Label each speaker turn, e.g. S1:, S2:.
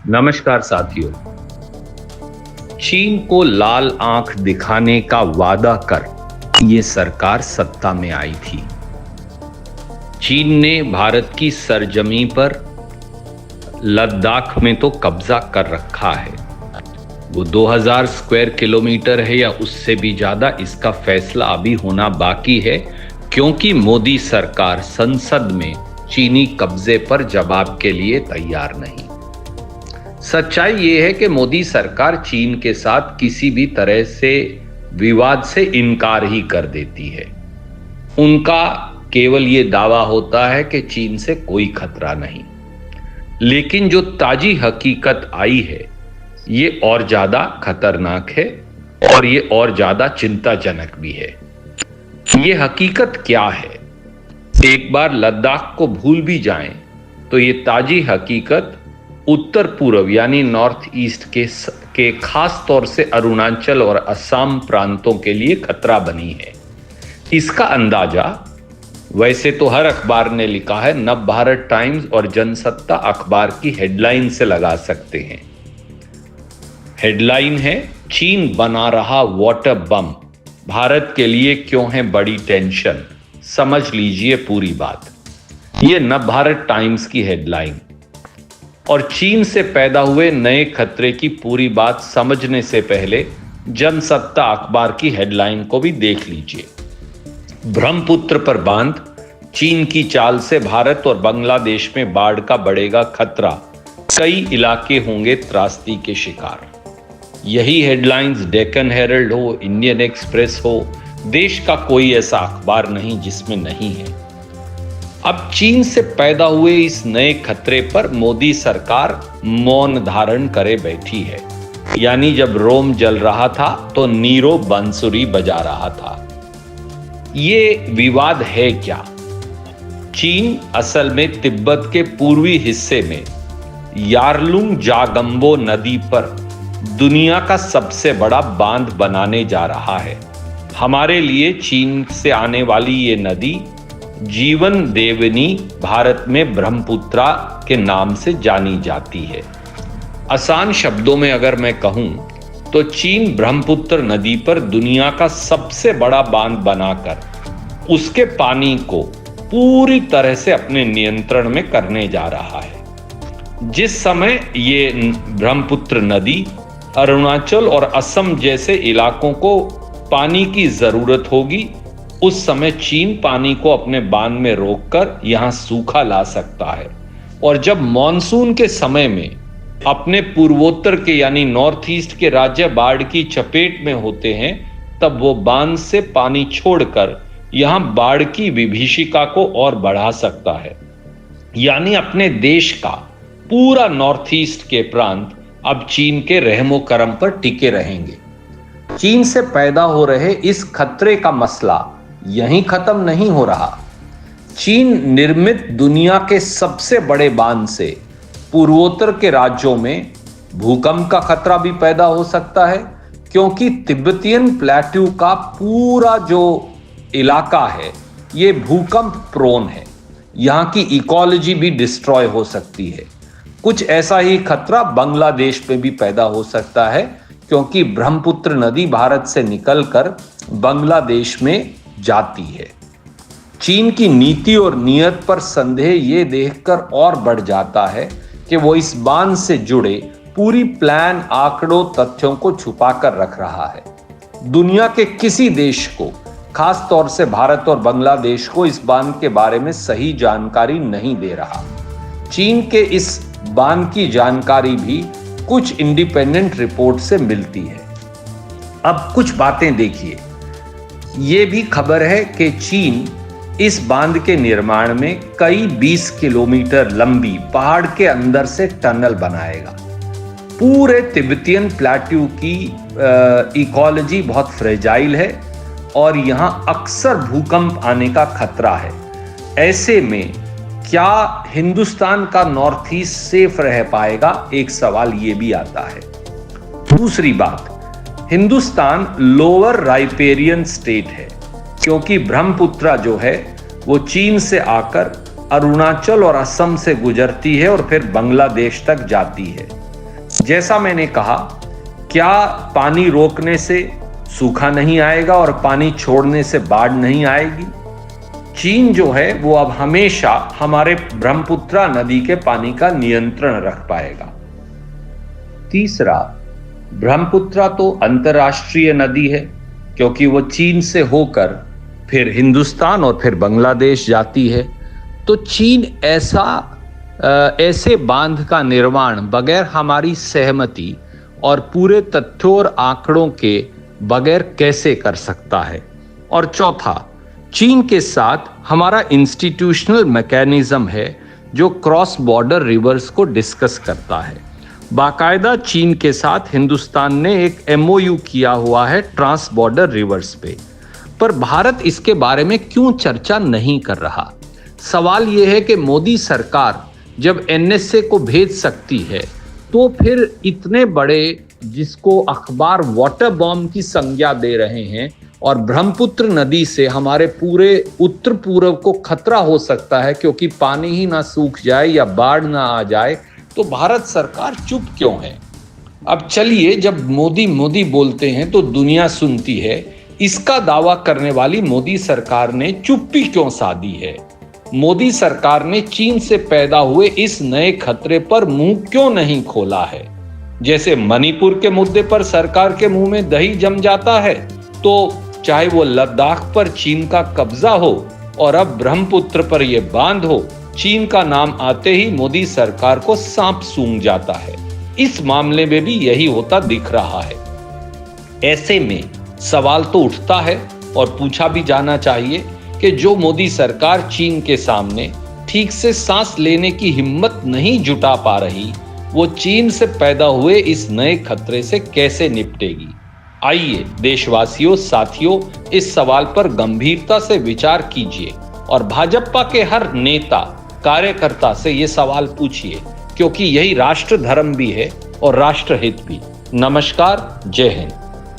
S1: नमस्कार साथियों। चीन को लाल आंख दिखाने का वादा कर ये सरकार सत्ता में आई थी। चीन ने भारत की सरजमी पर लद्दाख में तो कब्जा कर रखा है। वो 2000 स्क्वायर किलोमीटर है या उससे भी ज्यादा, इसका फैसला अभी होना बाकी है, क्योंकि मोदी सरकार संसद में चीनी कब्जे पर जवाब के लिए तैयार नहीं। सच्चाई ये है कि मोदी सरकार चीन के साथ किसी भी तरह से विवाद से इनकार ही कर देती है। उनका केवल ये दावा होता है कि चीन से कोई खतरा नहीं, लेकिन जो ताजी हकीकत आई है ये और ज्यादा खतरनाक है और ये और ज्यादा चिंताजनक भी है। ये हकीकत क्या है? एक बार लद्दाख को भूल भी जाएं तो ये ताजी हकीकत उत्तर पूर्व यानी नॉर्थ ईस्ट के खास तौर से अरुणाचल और असम प्रांतों के लिए खतरा बनी है। इसका अंदाजा वैसे तो हर अखबार ने लिखा है, नव भारत टाइम्स और जनसत्ता अखबार की हेडलाइन से लगा सकते हैं। हेडलाइन है, चीन बना रहा वाटर बम, भारत के लिए क्यों है बड़ी टेंशन। समझ लीजिए पूरी बात। यह नव भारत टाइम्स की हेडलाइन। और चीन से पैदा हुए नए खतरे की पूरी बात समझने से पहले जनसत्ता अखबार की हेडलाइन को भी देख लीजिए। ब्रह्मपुत्र पर बांध, चीन की चाल से भारत और बांग्लादेश में बाढ़ का बढ़ेगा खतरा, कई इलाके होंगे त्रासदी के शिकार। यही हेडलाइंस डेक्कन हेरल्ड हो, इंडियन एक्सप्रेस हो, देश का कोई ऐसा अखबार नहीं जिसमें नहीं है। अब चीन से पैदा हुए इस नए खतरे पर मोदी सरकार मौन धारण करे बैठी है। यानी जब रोम जल रहा था तो नीरो बांसुरी बजा रहा था। ये विवाद है क्या? चीन असल में तिब्बत के पूर्वी हिस्से में यारलुंग जागंबो नदी पर दुनिया का सबसे बड़ा बांध बनाने जा रहा है। हमारे लिए चीन से आने वाली ये नदी जीवन देवनी भारत में ब्रह्मपुत्रा के नाम से जानी जाती है। आसान शब्दों में अगर मैं कहूं तो चीन ब्रह्मपुत्र नदी पर दुनिया का सबसे बड़ा बांध बनाकर उसके पानी को पूरी तरह से अपने नियंत्रण में करने जा रहा है। जिस समय ये ब्रह्मपुत्र नदी अरुणाचल और असम जैसे इलाकों को पानी की जरूरत होगी, उस समय चीन पानी को अपने बांध में रोककर यहां सूखा ला सकता है। और जब मॉनसून के समय में अपने पूर्वोत्तर के यानी नॉर्थ ईस्ट के राज्य बाढ़ की चपेट में होते हैं, तब वो बांध से पानी छोड़कर यहां बाढ़ की विभीषिका को और बढ़ा सकता है। यानी अपने देश का पूरा नॉर्थ ईस्ट के प्रांत अब चीन के रहमो करम पर टिके रहेंगे। चीन से पैदा हो रहे इस खतरे का मसला यहीं खत्म नहीं हो रहा। चीन निर्मित दुनिया के सबसे बड़े बांध से पूर्वोत्तर के राज्यों में भूकंप का खतरा भी पैदा हो सकता है, क्योंकि तिब्बतियन प्लेट्यू का पूरा जो इलाका है ये भूकंप प्रोन है। यहां की इकोलॉजी भी डिस्ट्रॉय हो सकती है। कुछ ऐसा ही खतरा बांग्लादेश में भी पैदा हो सकता है, क्योंकि ब्रह्मपुत्र नदी भारत से निकलकर बांग्लादेश में जाती है। चीन की नीति और नियत पर संदेह ये देखकर और बढ़ जाता है कि वो इस बांध से जुड़े पूरी प्लान, आंकड़ों, तथ्यों को छुपाकर रख रहा है। दुनिया के किसी देश को, खास तौर से भारत और बांग्लादेश को, इस बांध के बारे में सही जानकारी नहीं दे रहा। चीन के इस बांध की जानकारी भी कुछ इंडिपेंडेंट रिपोर्ट से मिलती है। अब कुछ बातें देखिए। ये भी खबर है कि चीन इस बांध के निर्माण में कई 20 किलोमीटर लंबी पहाड़ के अंदर से टनल बनाएगा। पूरे तिब्बतियन प्लेट्यू की इकोलॉजी बहुत फ्रेजाइल है और यहां अक्सर भूकंप आने का खतरा है। ऐसे में क्या हिंदुस्तान का नॉर्थ ईस्ट सेफ रह पाएगा? एक सवाल यह भी आता है। दूसरी बात, हिंदुस्तान लोअर राइपेरियन स्टेट है, क्योंकि ब्रह्मपुत्रा जो है वो चीन से आकर अरुणाचल और असम से गुजरती है और फिर बांग्लादेश तक जाती है। जैसा मैंने कहा, क्या पानी रोकने से सूखा नहीं आएगा और पानी छोड़ने से बाढ़ नहीं आएगी? चीन जो है वो अब हमेशा हमारे ब्रह्मपुत्र नदी के पानी का नियंत्रण रख पाएगा। तीसरा, ब्रह्मपुत्र तो अंतर्राष्ट्रीय नदी है, क्योंकि वो चीन से होकर फिर हिंदुस्तान और फिर बांग्लादेश जाती है। तो चीन ऐसे बांध का निर्माण बगैर हमारी सहमति और पूरे तथ्यों और आंकड़ों के बगैर कैसे कर सकता है? और चौथा, चीन के साथ हमारा इंस्टीट्यूशनल मैकेनिज्म है जो क्रॉस बॉर्डर रिवर्स को डिस्कस करता है। बाकायदा चीन के साथ हिंदुस्तान ने एक MOU किया हुआ है ट्रांस बॉर्डर रिवर्स पे, पर भारत इसके बारे में क्यों चर्चा नहीं कर रहा? सवाल यह है कि मोदी सरकार जब NSA को भेज सकती है तो फिर इतने बड़े, जिसको अखबार वाटर बॉम्ब की संज्ञा दे रहे हैं, और ब्रह्मपुत्र नदी से हमारे पूरे उत्तर पूर्व को खतरा हो सकता है क्योंकि पानी ही ना सूख जाए या बाढ़ ना आ जाए, तो भारत सरकार चुप क्यों है? अब चलिए, जब मोदी मोदी बोलते हैं तो दुनिया सुनती है, इसका दावा करने वाली मोदी सरकार ने चुप्पी क्यों साधी है? मोदी सरकार ने चीन से पैदा हुए इस नए खतरे पर मुंह क्यों नहीं खोला है? जैसे मणिपुर के मुद्दे पर सरकार के मुंह में दही जम जाता है, तो चाहे वो लद्दाख पर चीन का कब्जा हो और अब ब्रह्मपुत्र पर यह बांध हो, चीन का नाम आते ही मोदी सरकार को सांप सूंघ जाता है। इस मामले में भी यही होता दिख रहा है। ऐसे में सवाल तो उठता है और पूछा भी जाना चाहिए कि जो मोदी सरकार चीन के सामने ठीक से सांस लेने की हिम्मत नहीं जुटा पा रही, वो चीन से पैदा हुए इस नए खतरे से कैसे निपटेगी? आइए देशवासियों, साथियों, इस सवाल पर गंभीरता से विचार कीजिए और भाजपा के हर नेता कार्यकर्ता से ये सवाल पूछिए, क्योंकि यही राष्ट्र धर्म भी है और राष्ट्र हित भी। नमस्कार, जय हिंद।